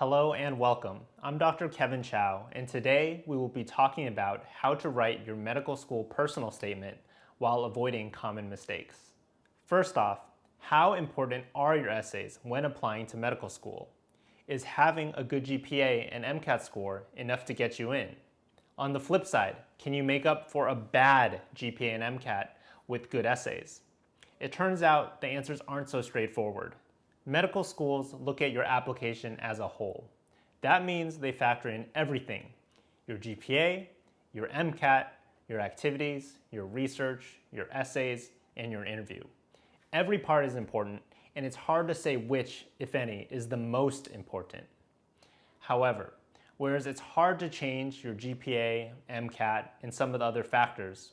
Hello and welcome. I'm Dr. Kevin Chow, and today we will be talking about how to write your medical school personal statement while avoiding common mistakes. First off, how important are your essays when applying to medical school? Is having a good GPA and MCAT score enough to get you in? On the flip side, can you make up for a bad GPA and MCAT with good essays? It turns out the answers aren't so straightforward. Medical schools look at your application as a whole. That means they factor in everything: your GPA, your MCAT, your activities, your research, your essays, and your interview. Every part is important, and it's hard to say which, if any, is the most important. However, whereas it's hard to change your GPA, MCAT, and some of the other factors,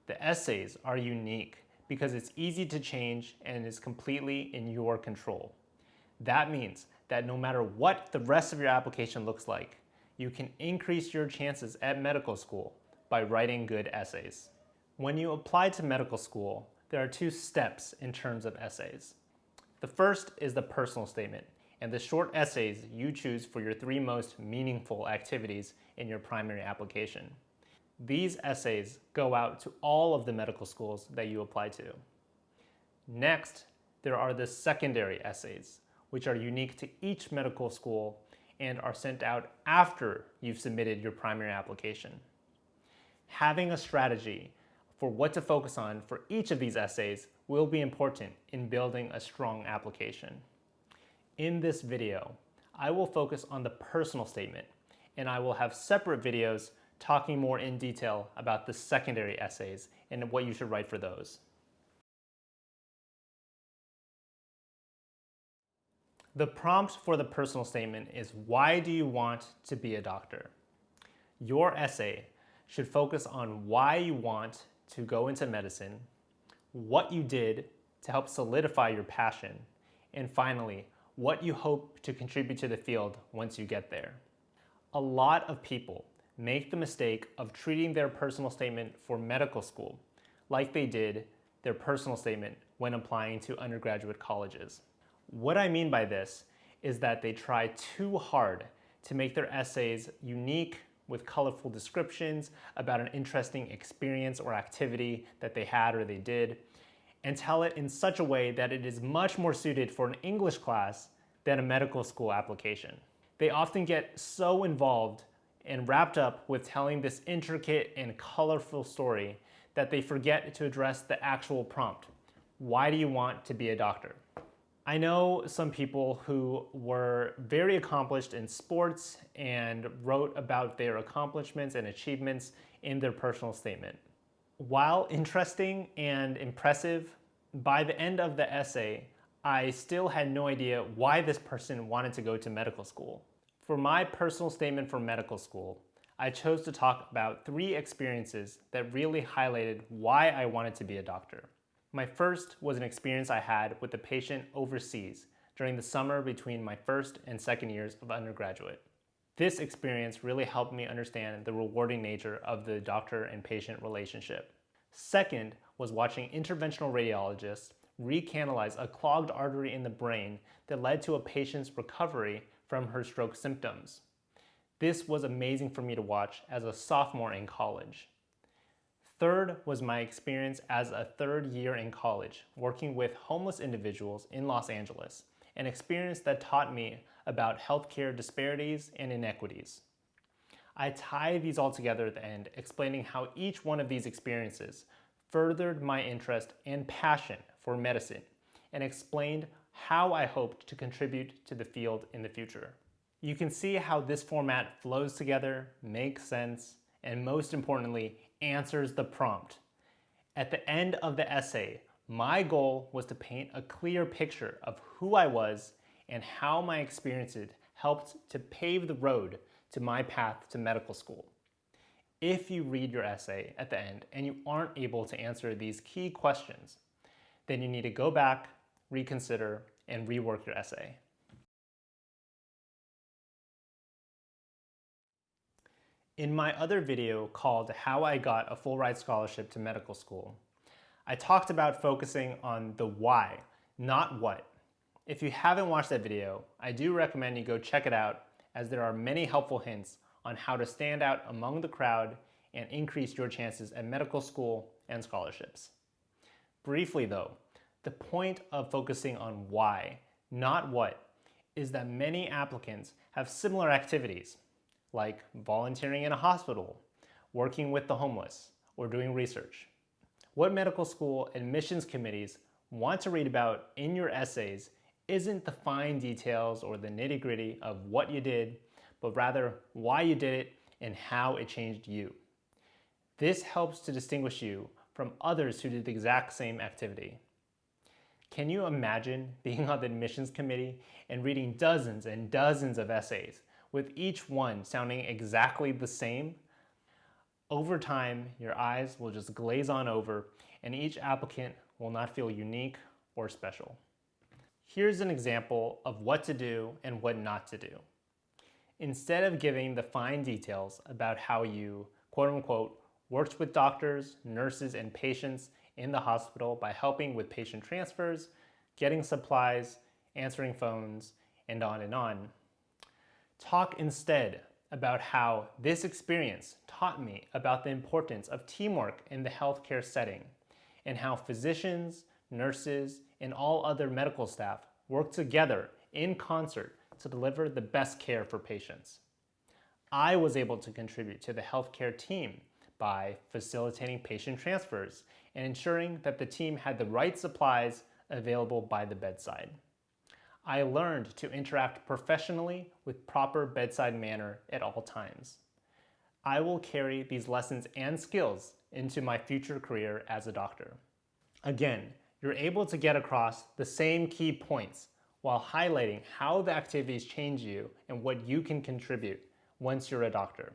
the essays are unique because it's easy to change and is completely in your control. That means that no matter what the rest of your application looks like, you can increase your chances at medical school by writing good essays. When you apply to medical school, there are two steps in terms of essays. The first is the personal statement and the short essays you choose for your three most meaningful activities in your primary application. These essays go out to all of the medical schools that you apply to. Next, there are the secondary essays, which are unique to each medical school and are sent out after you've submitted your primary application. Having a strategy for what to focus on for each of these essays will be important in building a strong application. In this video, I will focus on the personal statement, and I will have separate videos talking more in detail about the secondary essays and what you should write for those. The prompt for the personal statement is, why do you want to be a doctor? Your essay should focus on why you want to go into medicine, what you did to help solidify your passion, and finally, what you hope to contribute to the field once you get there. A lot of people make the mistake of treating their personal statement for medical school like they did their personal statement when applying to undergraduate colleges. What I mean by this is that they try too hard to make their essays unique with colorful descriptions about an interesting experience or activity that they had or they did, and tell it in such a way that it is much more suited for an English class than a medical school application. They often get so involved and wrapped up with telling this intricate and colorful story that they forget to address the actual prompt. Why do you want to be a doctor? I know some people who were very accomplished in sports and wrote about their accomplishments and achievements in their personal statement. While interesting and impressive, by the end of the essay, I still had no idea why this person wanted to go to medical school. For my personal statement for medical school, I chose to talk about three experiences that really highlighted why I wanted to be a doctor. My first was an experience I had with a patient overseas during the summer between my first and second years of undergraduate. This experience really helped me understand the rewarding nature of the doctor and patient relationship. Second was watching interventional radiologists recanalize a clogged artery in the brain that led to a patient's recovery from her stroke symptoms. This was amazing for me to watch as a sophomore in college. Third was my experience as a third year in college, working with homeless individuals in Los Angeles, an experience that taught me about healthcare disparities and inequities. I tie these all together at the end, explaining how each one of these experiences furthered my interest and passion for medicine, and explained how I hoped to contribute to the field in the future. You can see how this format flows together, makes sense, and most importantly, answers the prompt. At the end of the essay, my goal was to paint a clear picture of who I was and how my experiences helped to pave the road to my path to medical school. If you read your essay at the end and you aren't able to answer these key questions, then you need to go back, reconsider, and rework your essay. In my other video called How I Got a Full Ride Scholarship to Medical School, I talked about focusing on the why, not what. If you haven't watched that video, I do recommend you go check it out as there are many helpful hints on how to stand out among the crowd and increase your chances at medical school and scholarships. Briefly though, the point of focusing on why, not what, is that many applicants have similar activities, like volunteering in a hospital, working with the homeless, or doing research. What medical school admissions committees want to read about in your essays isn't the fine details or the nitty-gritty of what you did, but rather why you did it and how it changed you. This helps to distinguish you from others who did the exact same activity. Can you imagine being on the admissions committee and reading dozens and dozens of essays, with each one sounding exactly the same? Over time, your eyes will just glaze on over, and each applicant will not feel unique or special. Here's an example of what to do and what not to do. Instead of giving the fine details about how you, quote unquote, worked with doctors, nurses, and patients in the hospital by helping with patient transfers, getting supplies, answering phones, and on, talk instead about how this experience taught me about the importance of teamwork in the healthcare setting, and how physicians, nurses, and all other medical staff work together in concert to deliver the best care for patients. I was able to contribute to the healthcare team by facilitating patient transfers and ensuring that the team had the right supplies available by the bedside. I learned to interact professionally with proper bedside manner at all times. I will carry these lessons and skills into my future career as a doctor. Again, you're able to get across the same key points while highlighting how the activities change you and what you can contribute once you're a doctor.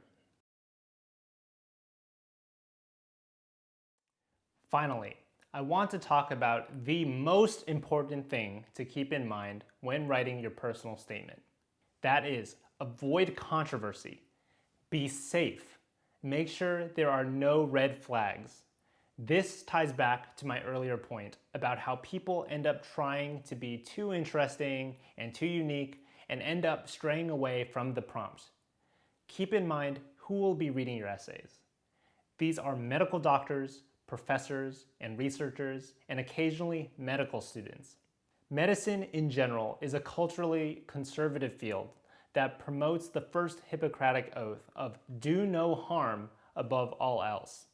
Finally, I want to talk about the most important thing to keep in mind when writing your personal statement. That is, avoid controversy. Be safe. Make sure there are no red flags. This ties back to my earlier point about how people end up trying to be too interesting and too unique and end up straying away from the prompt. Keep in mind who will be reading your essays. These are medical doctors, professors, and researchers, and occasionally medical students. Medicine in general is a culturally conservative field that promotes the first Hippocratic oath of do no harm above all else.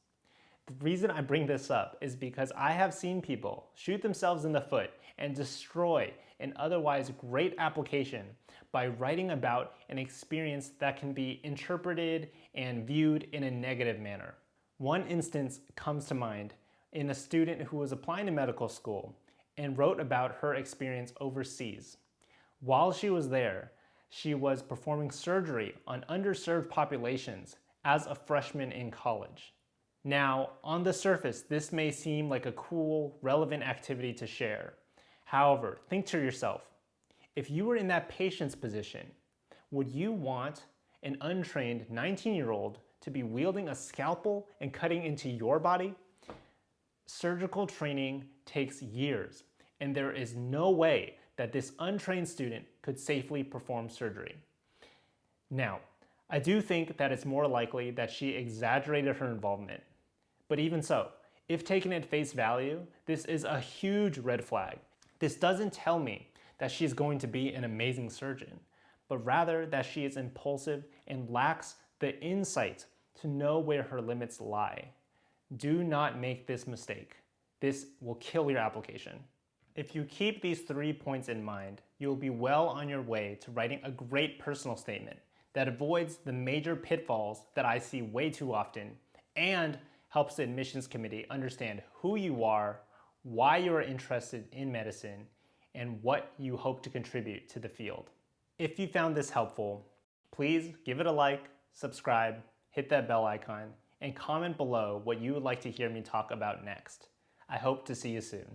The reason I bring this up is because I have seen people shoot themselves in the foot and destroy an otherwise great application by writing about an experience that can be interpreted and viewed in a negative manner. One instance comes to mind in a student who was applying to medical school and wrote about her experience overseas. While she was there, she was performing surgery on underserved populations as a freshman in college. Now, on the surface, this may seem like a cool, relevant activity to share. However, think to yourself, if you were in that patient's position, would you want an untrained 19-year-old to be wielding a scalpel and cutting into your body? Surgical training takes years, and there is no way that this untrained student could safely perform surgery. Now, I do think that it's more likely that she exaggerated her involvement. But even so, if taken at face value, this is a huge red flag. This doesn't tell me that she is going to be an amazing surgeon, but rather that she is impulsive and lacks the insight to know where her limits lie. Do not make this mistake. This will kill your application. If you keep these 3 points in mind, you'll be well on your way to writing a great personal statement that avoids the major pitfalls that I see way too often and helps the admissions committee understand who you are, why you are interested in medicine, and what you hope to contribute to the field. If you found this helpful, please give it a like, subscribe, hit that bell icon, and comment below what you would like to hear me talk about next. I hope to see you soon.